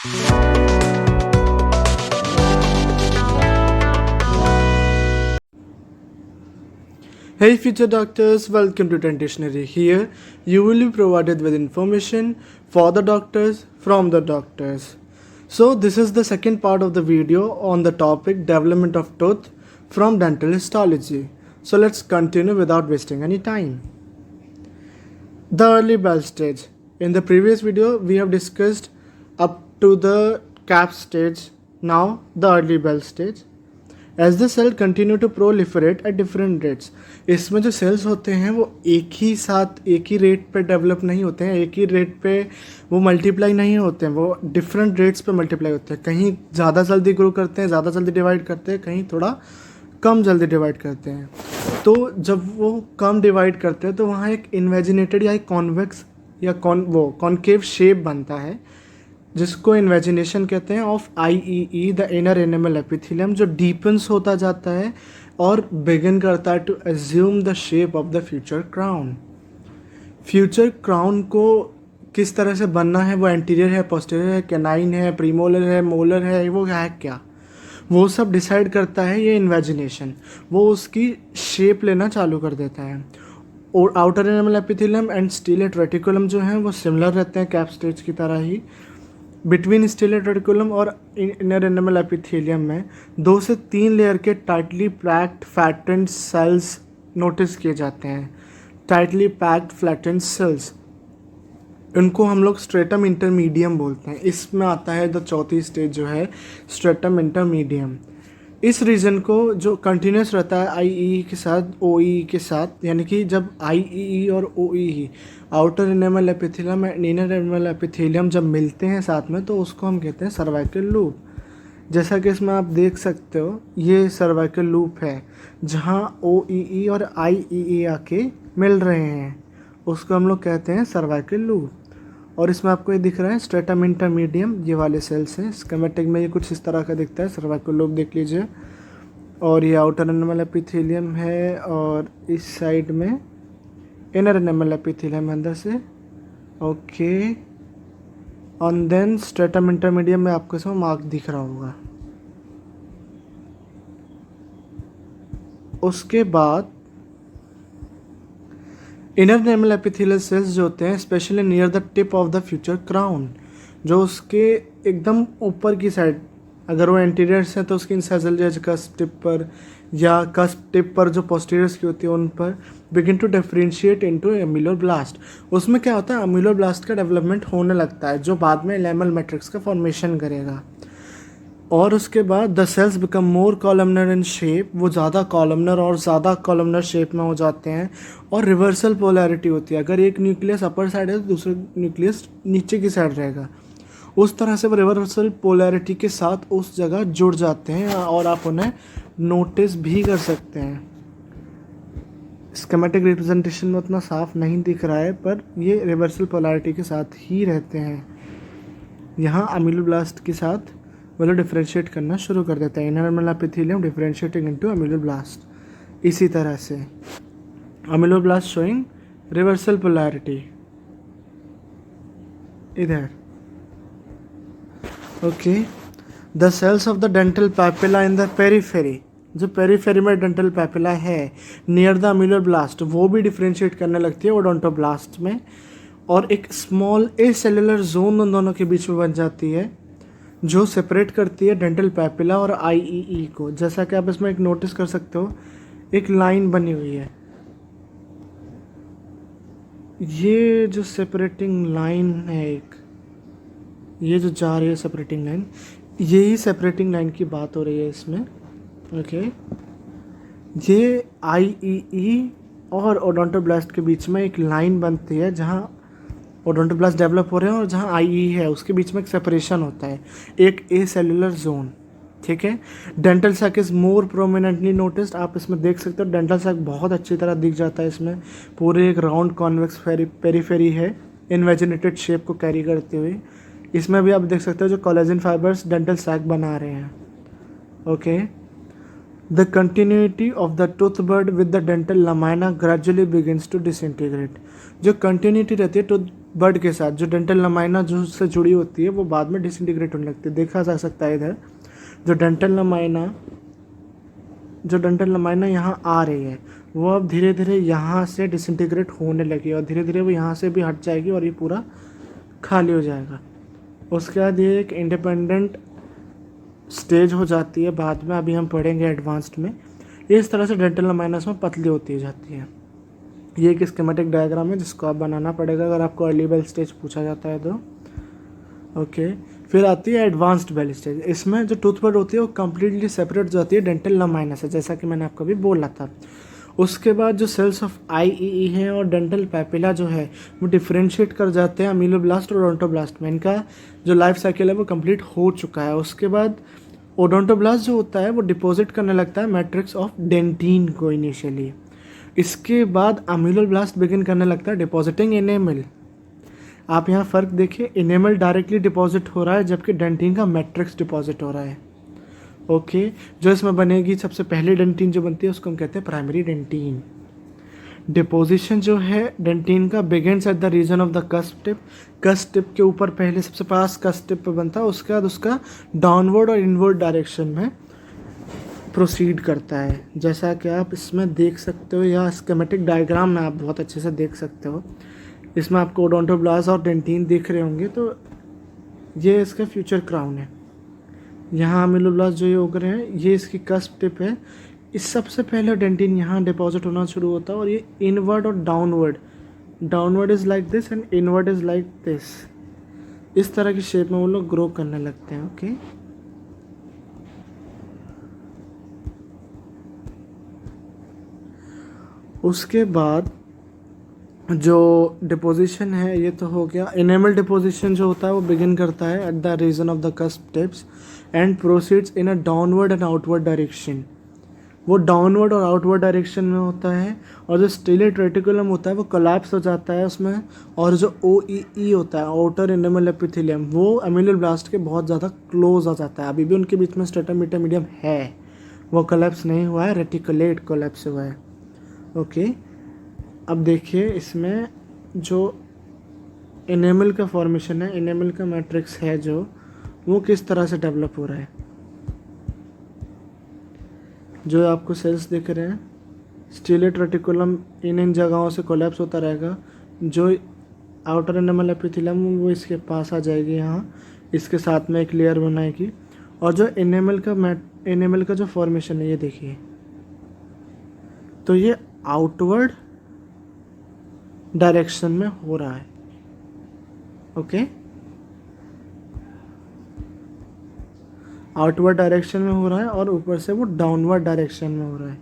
Hey future doctors, welcome to Dentistry. Here you will be provided with information for the doctors from the doctors. So this is the second part of the video on the topic development of tooth from dental histology. So let's continue without wasting any time. The early bell stage. In the previous video we have discussed up to the cap stage. Now the early bell stage. As the cell continue to proliferate at different rates. इसमें जो sales होते हैं वो एक ही साथ एक ही rate पे develop नहीं होते हैं, एक ही रेट पे वो मल्टीप्लाई नहीं होते हैं, वो डिफरेंट रेट्स पे मल्टीप्लाई होते हैं. कहीं ज़्यादा जल्दी ग्रो करते हैं, ज़्यादा जल्दी डिवाइड करते हैं, कहीं थोड़ा कम जल्दी डिवाइड करते हैं. तो जब वो कम डिवाइड करते हैं तो वहाँ एक इन्वेजिनेटेड या एक कॉन्वेक्स या कॉन्केव शेप बनता है जिसको इन्वेजिनेशन कहते हैं of IEE the inner enamel epithelium, जो डीपन्स होता जाता है और बिगिन करता है to assume the shape of the future crown. Future crown को किस तरह से बनना है, वो एंटीरियर है, पोस्टीरियर है, कैनाइन है, प्रीमोलर है, मोलर है, वो है क्या, वो सब डिसाइड करता है ये इन्वेजिनेशन. वो उसकी शेप लेना चालू कर देता है. और outer enamel epithelium and stellate reticulum जो हैं वो सिमिलर रहते हैं कैप स्टेज की तरह ही. बिटवीन स्टीलेट रेटिकुलम और इनर एनिमल एपिथेलियम में 2 से 3 लेयर के टाइटली पैक्ड फैटेंड सेल्स नोटिस किए जाते हैं. टाइटली पैक्ड फ्लैटेंड सेल्स, उनको हम लोग स्ट्रेटम इंटरमीडियम बोलते हैं. इसमें आता है द चौथी स्टेज जो है स्ट्रेटम इंटरमीडियम. इस रीजन को जो कंटिन्यूस रहता है IEE के साथ OEE के साथ, यानी कि जब IEE और OEE outer enamel epithelium and inner enamel epithelium जब मिलते हैं साथ में तो उसको हम कहते हैं सर्वाइकल लूप. जैसा कि इसमें आप देख सकते हो ये सर्वाइकल लूप है जहाँ OEE और IEE आके मिल रहे हैं, उसको हम लोग कहते हैं सर्वाइकल लूप. और इसमें आपको ये दिख रहा है स्ट्रेटम इंटरमीडियम, ये वाले सेल्स हैं. स्कीमेटिक में ये कुछ इस तरह का दिखता है. सर्वाइकल लूप देख लीजिए. और ये आउटर एनिमल एपिथेलियम है और इस साइड में इनर एनिमल एपिथेलियम अंदर से. ओके, और देन स्ट्रेटम इंटरमीडियम में आपको इसमें मार्क दिख रहा होगा. उसके बाद इनर एनिमल एपिथेलियल सेल्स जो होते हैं specially near the tip of the future crown, जो उसके एकदम ऊपर की साइड, अगर वो एंटीरियर्स हैं तो उसकी इंसाइजल एज कस्प टिप पर या कस्प टिप पर जो पोस्टीरियर्स की होती है उन पर बिगिन टू डिफरेंशिएट इनटू एम्यूलोब्लास्ट. उसमें क्या होता है, एम्यूलोब्लास्ट का डेवलपमेंट होने लगता है जो बाद में एनामल मैट्रिक्स का फॉर्मेशन करेगा. और उसके बाद the sales become more columnar in shape, वो ज़्यादा कॉलमनर और ज़्यादा कॉलमनर शेप में हो जाते हैं. और रिवर्सल पोलैरिटी होती है, अगर एक न्यूक्लियस अपर साइड है तो दूसरा न्यूक्लियस नीचे की साइड रहेगा. उस तरह से वो रिवर्सल पोलैरिटी के साथ उस जगह जुड़ जाते हैं और आप उन्हें नोटिस भी कर सकते हैं. स्कीमेटिक रिप्रेजेंटेशन में उतना साफ नहीं दिख रहा है पर ये रिवर्सल पोलैरिटी के साथ ही रहते हैं. यहाँ अमीलोब्लास्ट के साथ वो लोग डिफ्रेंशिएट करना शुरू कर देते हैं. Inner enamel epithelium differentiating into ameloblast. इसी तरह से अमीलोब्लास्ट शोइंग रिवर्सल पोलैरिटी इधर. Okay, the cells of the dental papilla in the periphery, जो पेरीफेरी में डेंटल पैपिला है नियर द अमीलोब्लास्ट, वो भी डिफ्रेंशिएट करने लगती है ओडोंटोब्लास्ट में. और एक स्मॉल ए सेलुलर जोन उन दोनों के बीच में बन जाती है जो सेपरेट करती है डेंटल पैपिला और IEE को. जैसा कि आप इसमें एक नोटिस कर सकते हो, एक लाइन बनी हुई है. ये जो सेपरेटिंग लाइन है एक, ये जो जा रही है सेपरेटिंग लाइन, यही सेपरेटिंग लाइन की बात हो रही है इसमें. ओके, ये IEE और ओडोंटोब्लास्ट के बीच में एक लाइन बनती है जहाँ ओडोंटोब्लास्ट डेवलप हो रहे हैं और जहाँ IEE है उसके बीच में एक सेपरेशन होता है, एक ए सेलुलर जोन. ठीक है. Dental sac is more prominently noticed. आप इसमें देख सकते हो डेंटल सैक बहुत अच्छी तरह दिख जाता है. इसमें पूरे एक राउंड कॉन्वेक्स पेरीफेरी है इन्वेजिनेटेड शेप को कैरी करते हुए. इसमें भी आप देख सकते हो जो कोलेजन फाइबर्स डेंटल सैक बना रहे हैं. Okay, the continuity of the tooth bud with the dental lamina gradually begins to disintegrate. जो कंटिन्यूटी रहती है बड के साथ जो डेंटल लमाइना जो उससे जुड़ी होती है वो बाद में डिसइंटीग्रेट होने लगती है। देखा जा सकता है इधर जो डेंटल लमाइना यहाँ आ रही है वो अब धीरे धीरे यहाँ से डिसइंटीग्रेट होने लगी और धीरे धीरे वो यहाँ से भी हट जाएगी और ये पूरा खाली हो जाएगा। उसके बाद ये एक इंडिपेंडेंट स्टेज हो जाती है बाद में, अभी हम पढ़ेंगे एडवांस्ड में। इस तरह से डेंटल लमाइनस में पतली होती जाती है। ये एक स्कीमेटिक डायग्राम है जिसको आप बनाना पड़ेगा अगर आपको अर्ली बेल स्टेज पूछा जाता है तो। ओके, फिर आती है एडवांस्ड बेल स्टेज। इसमें जो टूथ बड होती है वो कम्प्लीटली सेपरेट हो जाती है डेंटल लमाइनस से, जैसा कि मैंने आपको अभी बोला था। उसके बाद जो सेल्स ऑफ आईईई हैं और डेंटल पैपिला जो है वो डिफ्रेंशिएट कर जाते हैं अमीलोब्लास्ट और ओडोंटोब्लास्ट में। इनका जो लाइफ साइकिल है वो कंप्लीट हो चुका है। उसके बाद ओडोंटोब्लास्ट जो होता है वो डिपॉजिट करने लगता है मैट्रिक्स ऑफ डेंटिन को इनिशियली। इसके बाद अमीलोब्लास्ट बिगिन करने लगता है डिपॉजिटिंग एनेमल। आप यहाँ फ़र्क देखिए, एनेमल डायरेक्टली डिपॉजिट हो रहा है जबकि डेंटिन का मैट्रिक्स डिपॉजिट हो रहा है। ओके, जो इसमें बनेगी सबसे पहली डेंटिन जो बनती है उसको हम कहते हैं प्राइमरी डेंटिन। डिपोजिशन जो है डेंटिन का begins at the region of the cusp tip. Cusp tip के ऊपर पहले सबसे पास कस्प टिप पे बनता है, उसके बाद उसका डाउनवर्ड और इनवर्ड डायरेक्शन में प्रोसीड करता है, जैसा कि आप इसमें देख सकते हो या स्कीमेटिक डायग्राम में आप बहुत अच्छे से देख सकते हो। इसमें आपको ओडोंटोब्लास्ट और डेंटिन दिख रहे होंगे, तो ये इसका फ्यूचर क्राउन है। यहाँ अमीलोब्लास्ट जो ये उग रहे हैं ये इसकी कस्प टिप है। इस सबसे पहले डेंटिन यहाँ डिपॉजिट होना शुरू होता है और ये इनवर्ड और downward is like this and inward is like this, इस तरह की शेप में वो लोग ग्रो करने लगते हैं। ओके, उसके बाद जो डिपोजिशन है ये तो हो गया। इनेमल डिपोजिशन जो होता है वो बिगिन करता है at the region of the cusp tips and proceeds in a downward and outward direction. वो डाउनवर्ड और आउटवर्ड डायरेक्शन में होता है और जो स्टीलेट रेटिकुलम होता है वो कोलैप्स हो जाता है उसमें, और जो OEE होता है आउटर इनेमल एपिथेलियम वो अमीलोब्लास्ट के बहुत ज़्यादा क्लोज आ जाता है। अभी भी उनके बीच में स्ट्रेटम इंटरमीडियम है, वो कोलैप्स नहीं हुआ है, रेटिकुलेट कोलैप्स हुआ है। ओके, अब देखिए इसमें जो इनेमल का फॉर्मेशन है, इनेमल का मैट्रिक्स है जो वो किस तरह से डेवलप हो रहा है। जो आपको सेल्स दिख रहे हैं स्टीलेट रेटिकुलम इन जगहों से कोलैप्स होता रहेगा। जो आउटर इनेमल एपिथेलियम वो इसके पास आ जाएगी, यहाँ इसके साथ में एक लेयर बनाएगी। और जो इनेमल का जो फॉर्मेशन है ये देखिए, तो ये आउटवर्ड डायरेक्शन में हो रहा है। ओके, आउटवर्ड डायरेक्शन में हो रहा है और ऊपर से वो डाउनवर्ड डायरेक्शन में हो रहा है।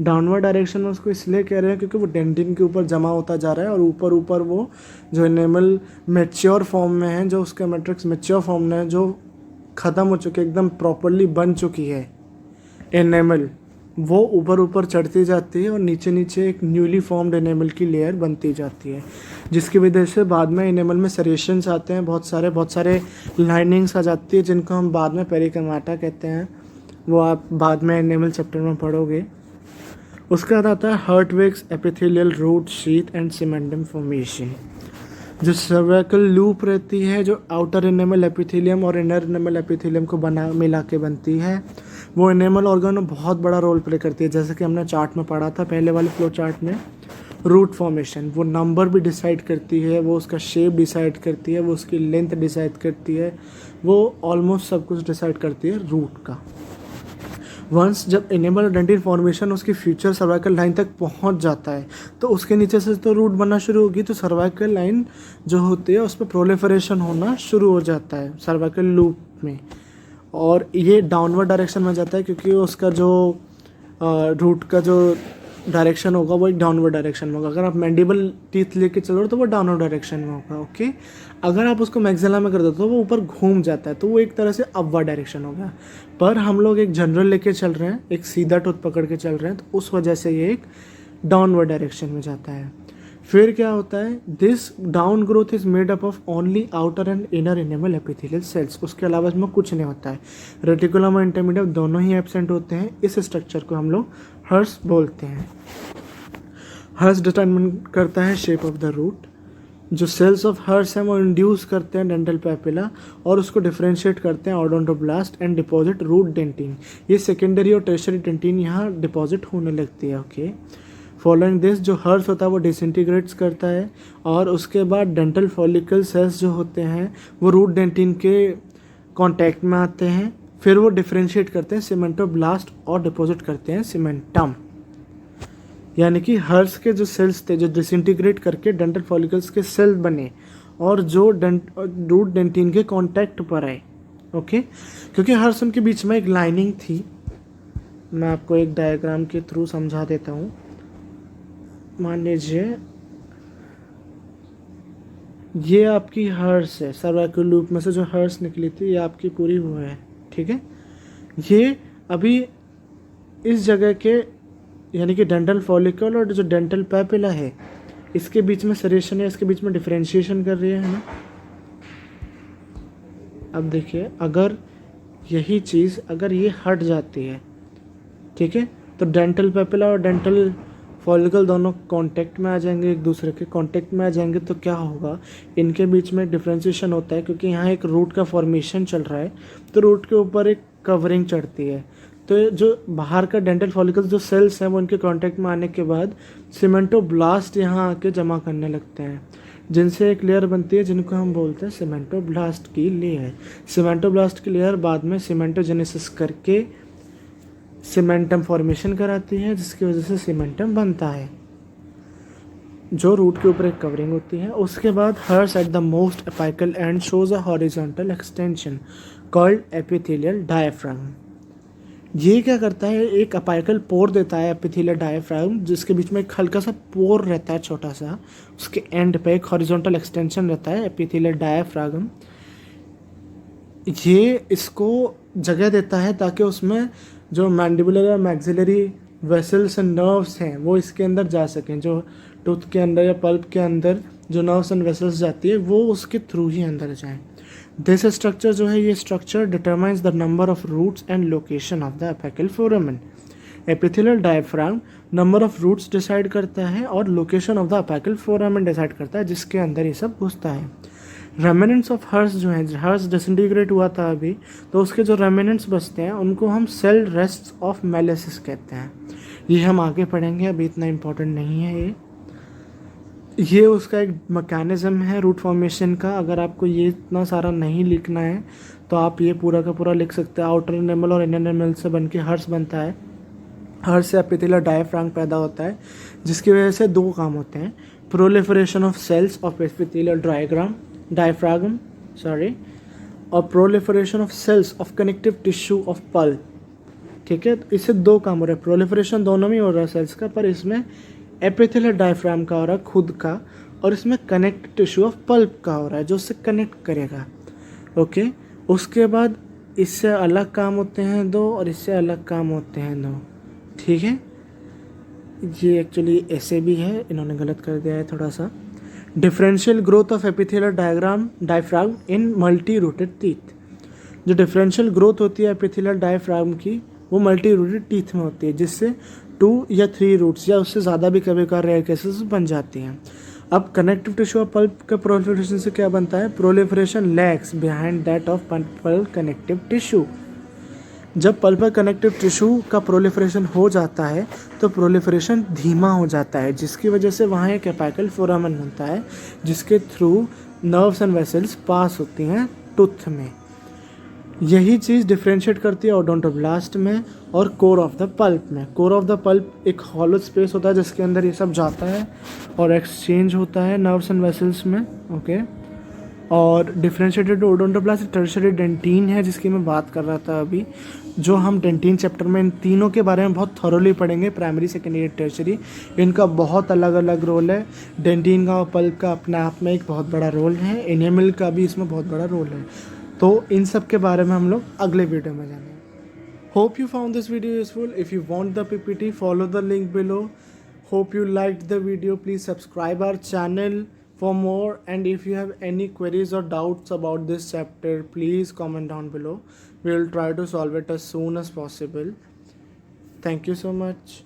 डाउनवर्ड डायरेक्शन में उसको इसलिए कह रहे हैं क्योंकि वो डेंटिन के ऊपर जमा होता जा रहा है और ऊपर ऊपर वो जो इनेमल मैच्योर फॉर्म में है, जो उसका मैट्रिक्स मैच्योर फॉर्म में है, जो ख़त्म हो चुकी है, एकदम प्रॉपरली बन चुकी है एनेमल, वो ऊपर ऊपर चढ़ती जाती है और नीचे नीचे एक न्यूली फॉर्म्ड एनेमल की लेयर बनती जाती है, जिसकी वजह से बाद में एनेमल में सेरेशंस आते हैं, बहुत सारे लाइनिंग्स आ जाती है जिनको हम बाद में पेरिकमाटा कहते हैं। वो आप बाद में एनेमल चैप्टर में पढ़ोगे। उसके बाद आता है Hertwig's epithelial root sheath and cementum formation. जो सर्वाइकल लूप रहती है जो आउटर एनेमल एपिथेलियम और इनर एनेमल एपिथेलियम को मिला के बनती है, वो एनेमल ऑर्गन में बहुत बड़ा रोल प्ले करती है। जैसे कि हमने चार्ट में पढ़ा था पहले वाले फ्लो चार्ट में, रूट फॉर्मेशन वो नंबर भी डिसाइड करती है, वो उसका शेप डिसाइड करती है, वो उसकी लेंथ डिसाइड करती है, वो ऑलमोस्ट सब कुछ डिसाइड करती है रूट का। वंस जब एनेमल डेंटिन फॉर्मेशन उसकी फ्यूचर सर्वाइकल लाइन तक पहुंच जाता है तो उसके नीचे से तो रूट बनना शुरू होगी, तो सर्वाइकल लाइन जो होती है उस पर प्रोलिफरेशन होना शुरू हो जाता है सर्वाइकल लूप में, और ये डाउनवर्ड डायरेक्शन में जाता है क्योंकि उसका जो रूट का जो डायरेक्शन होगा वो एक डाउनवर्ड डायरेक्शन में होगा। अगर आप मैंडिबल टीथ लेके चल रहे हो तो वो डाउनवर्ड डायरेक्शन में होगा। ओके, अगर आप उसको मैक्सिला में कर दो तो वो ऊपर घूम जाता है, तो वो एक तरह से अपवर्ड डायरेक्शन हो गया। पर हम लोग एक जनरल लेके चल रहे हैं, एक सीधा टूथ पकड़ के चल रहे हैं, तो उस वजह से ये एक डाउनवर्ड डायरेक्शन में जाता है। फिर क्या होता है, this down growth is made up of only outer and inner enamel epithelial cells. उसके अलावा इसमें कुछ नहीं होता है। रेटिकुलम और इंटरमीडियम दोनों ही एब्सेंट होते हैं। इस स्ट्रक्चर को हम लोग हर्स बोलते हैं। हर्स डिटरमिन करता है शेप ऑफ द रूट। जो सेल्स ऑफ हर्स हैं वो इंड्यूस करते हैं डेंटल पैपिला और उसको डिफरेंशिएट करते हैं odontoblast and deposit root dentin. ये सेकेंडरी और टर्शियरी डेंटिन यहाँ डिपॉजिट होने लगती है। ओके, फॉलोइंग दिस जो हर्स होता है वो डिसइंटीग्रेट्स करता है और उसके बाद डेंटल फॉलिकल सेल्स जो होते हैं वो रूट डेंटिन के कांटेक्ट में आते हैं, फिर वो डिफरेंशिएट करते हैं सीमेंटोब्लास्ट और डिपॉजिट करते हैं सीमेंटम। यानी कि हर्स के जो सेल्स थे जो डिसइंटीग्रेट करके डेंटल फॉलिकल्स के सेल बने और जो रूट डेंटिन के कांटेक्ट पर आए। ओके, क्योंकि हर्स उनके बीच में एक लाइनिंग थी, मैं आपको एक डायग्राम के थ्रू समझा देता हूँ। मान लीजिए ये आपकी हर्स है, सर्वाइकल लूप में से जो हर्स निकली थी ये आपकी पूरी वो है, ठीक है। ये अभी इस जगह के यानी कि डेंटल फॉलिकल और जो डेंटल पैपिला है इसके बीच में सेरेशन है, इसके बीच में डिफरेंशिएशन कर रही है ना। अब देखिए अगर यही चीज़ अगर ये हट जाती है, ठीक है, तो डेंटल पैपिला और डेंटल फॉलिकल दोनों कांटेक्ट में आ जाएंगे, एक दूसरे के कांटेक्ट में आ जाएंगे, तो क्या होगा, इनके बीच में डिफरेंशिएशन होता है क्योंकि यहाँ एक रूट का फॉर्मेशन चल रहा है, तो रूट के ऊपर एक कवरिंग चढ़ती है। तो जो बाहर का डेंटल फॉलिकल्स जो सेल्स हैं वो उनके कांटेक्ट में आने के बाद सीमेंटोब्लास्ट यहाँ आके जमा करने लगते हैं, जिनसे एक लेयर बनती है जिनको हम बोलते हैं सीमेंटोब्लास्ट की लेयर। सीमेंटोब्लास्ट की लेयर बाद में सीमेंटोजेनेसिस करके सीमेंटम फॉर्मेशन कराती है, जिसकी वजह से सीमेंटम बनता है, जो रूट के ऊपर एक कवरिंग होती है। उसके बाद HERS at the most apical end shows a horizontal extension called epithelial diaphragm. ये क्या करता है, एक अपाइकल पोर देता है एपिथेलियल डायफ्राम, जिसके बीच में एक हल्का सा पोर रहता है छोटा सा, उसके एंड पे एक हॉरिजॉन्टल एक्सटेंशन रहता है एपिथेलियल डायफ्राम। ये इसको जगह देता है ताकि उसमें जो मैंडिबुलर या मैक्सिलरी वेसल्स एंड नर्व्स हैं वो इसके अंदर जा सकें, जो टूथ के अंदर या पल्प के अंदर जो नर्व्स एंड वेसल्स जाती है वो उसके थ्रू ही अंदर जाएं। दिस स्ट्रक्चर जो है ये structure determines the number of roots and location of the apical foramen. Epithelial diaphragm number of roots decide करता है और location of the apical foramen decide करता है, जिसके अंदर ये सब घुसता है। रेमिनेंट्स ऑफ हर्स जो है, हर्स डिसइंटीग्रेट हुआ था अभी, तो उसके जो रेमिनेंट्स बचते हैं उनको हम सेल रेस्ट्स ऑफ मेलिसिस कहते हैं। ये हम आगे पढ़ेंगे, अभी इतना इम्पोर्टेंट नहीं है ये उसका एक मैकेनिज्म है रूट फॉर्मेशन का। अगर आपको ये इतना सारा नहीं लिखना है तो आप ये पूरा का पूरा लिख सकते हैं। आउटर एनिमल और इनर एनिमल से बन के हर्स बनता है, हर्स से एपिथेलियल डायफ्राम पैदा होता है, जिसकी वजह से दो काम होते हैं, proliferation of cells of epithelial diaphragm और proliferation of cells of connective tissue of pulp. ठीक है, तो इससे दो काम हो रहा है, प्रोलिफरेशन दोनों में हो रहा है सेल्स का, पर इसमें एपिथेलियल डायफ्राम का हो रहा है खुद का, और इसमें कनेक्ट टिश्यू ऑफ पल्प का हो रहा है जो उससे कनेक्ट करेगा। ओके, उसके बाद इससे अलग काम होते हैं दो और इससे अलग काम होते हैं दो। ठीक है, ये एक्चुअली ऐसे भी है, इन्होंने गलत कर दिया है थोड़ा सा। Differential growth of epithelial diaphragm in multi rooted teeth. जो डिफरेंशियल ग्रोथ होती है एपिथेलियल डायफ्राम की वो मल्टी रूटेड टीथ में होती है, जिससे 2 या 3 रूट्स या उससे ज़्यादा भी कभी कभार रेयर केसेस बन जाती हैं। अब कनेक्टिव टिश्यू ऑफ पल्प का प्रोलिफरेशन से क्या बनता है, proliferation lags behind that of pulp connective tissue. जब पल्पल कनेक्टिव टिश्यू का प्रोलिफरेशन हो जाता है तो प्रोलिफरेशन धीमा हो जाता है, जिसकी वजह से वहाँ एक एपिकल फोरामेन बनता है जिसके थ्रू नर्व्स एंड वेसल्स पास होती हैं टूथ में। यही चीज़ डिफ्रेंशिएट करती है ओडोंटोब्लास्ट में और कोर ऑफ द पल्प में। कोर ऑफ द पल्प एक हॉलो स्पेस होता है जिसके अंदर ये सब जाता है और एक्सचेंज होता है नर्व्स एंड वेसल्स में। ओके, और डिफ्रेंशिएटेड ओडोंटोब्लास्ट टर्शियरी डेंटिन है जिसकी मैं बात कर रहा था अभी, जो हम डेंटिन चैप्टर में इन तीनों के बारे में बहुत थॉरोली पढ़ेंगे, प्राइमरी सेकेंडरी टर्शियरी। इनका बहुत अलग अलग रोल है। डेंटिन का और पल्प का अपने आप में एक बहुत बड़ा रोल है, एनिमल का भी इसमें बहुत बड़ा रोल है। तो इन सब के बारे में हम लोग अगले वीडियो में जानेंगे। Hope you found this video useful. If you want the PPT follow the link below. Hope you liked the video. Please subscribe our channel for more, and if you have any queries or doubts about this chapter, please comment down below. We will try to solve it as soon as possible. Thank you so much.